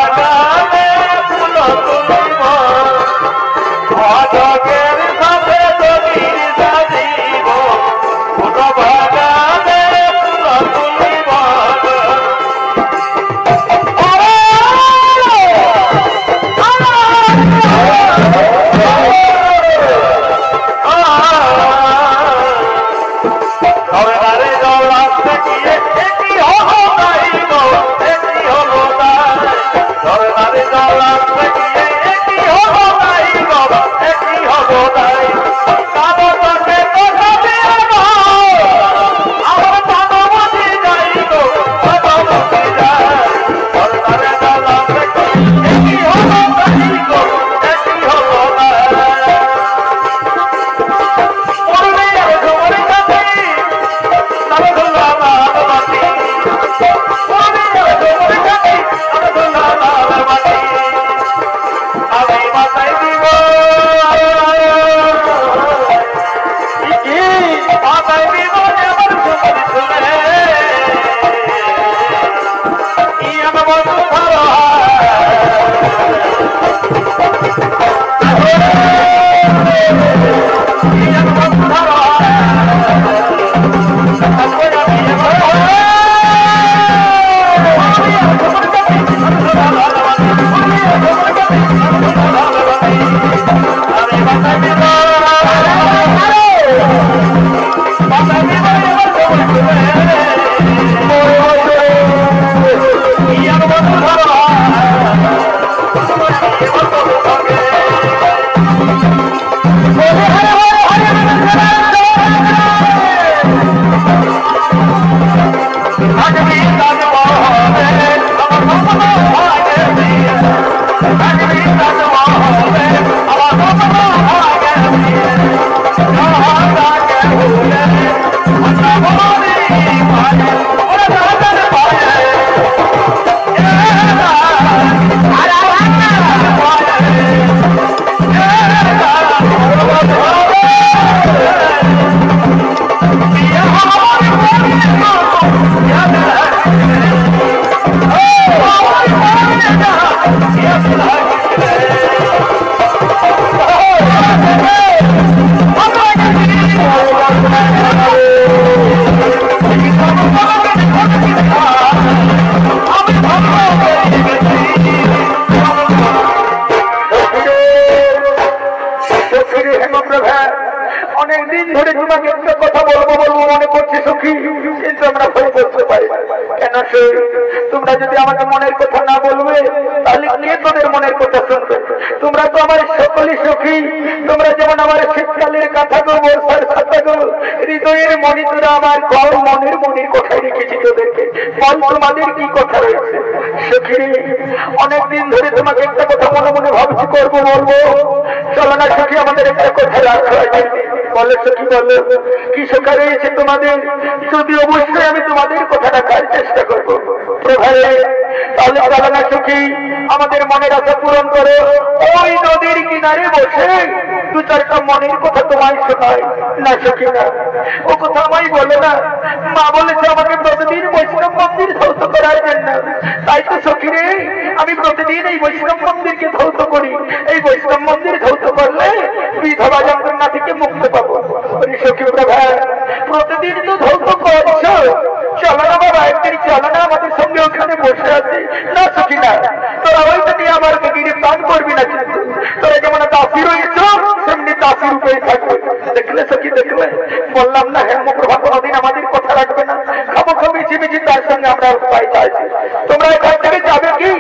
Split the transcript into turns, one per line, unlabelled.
বাগানে ফুল তুলিব ভাজকের সাথে জমির সাজিব ফুল বাগানে ফুল তুলিব তোমরা যদি আমাকে মনের কথা না বলবে তাহলে কে তোদের মনের কথা শুনবে? তোমরা তো আমার সকলই সখী। তোমরা যেমন আমার শীতকালের কথা গো, বর্ষার কথা গো, হৃদয়ের মণি তোরা আমার কম মনের মনির কথাই রেখেছি তোদেরকে। বল তোমাদের কি কথা রয়েছে সখী? অনেকদিন ধরে তোমাকে একটা কথা মনে মনে ভাবছি, করবো বলবো। চলো না সখী, আমাদের একটা কথা রাখা আছে। বলো সখী, বলো কি শেখা রয়েছে তোমাদের? যদি অবশ্যই আমি তোমাদের কথা রাখার চেষ্টা করবো প্রভাবে, তাহলে চলো না সখী, আমাদের মনের আশা পূরণ করো। ওই নদীর কিনারে বসে দু চারটা মনের কথা তোমায় শোনায় না সখী? না, ও কথা আমায় বলো না। মা বলেছে আমাকে প্রতিদিন বৈষ্ণব মন্দির ধৌত করার জন্য। তাই তো সখী রে, আমি প্রতিদিন এই বৈষ্ণব মন্দিরকে ধৌত করি। এই বৈষ্ণব মন্দির ধৌত করলে বিধবা যন্ত্রণা থেকে মুক্ত পাবো। সখী প্রভা, প্রতিদিন তো ধৌত করছো, চলো না বাবা একদিন, চলো না আমাদের সঙ্গে ওখানে বসে আছি। না সখী না, তোরা ওইটা নিয়ে আমার গিরে প্রাণ করবি না। কিন্তু তোরা যেমন দাসী রয়েছ সেমনি দাসী রূপে থাকবে। দেখলে সখী, দেখলে বললাম না হেমপ্রভা কোনদিন আমাদের কথা রাখবে না। খাবো খাবো মিছি মিছি তার সঙ্গে আমরা উপায় চাইছি। তোমরা এখান থেকে যাবে কি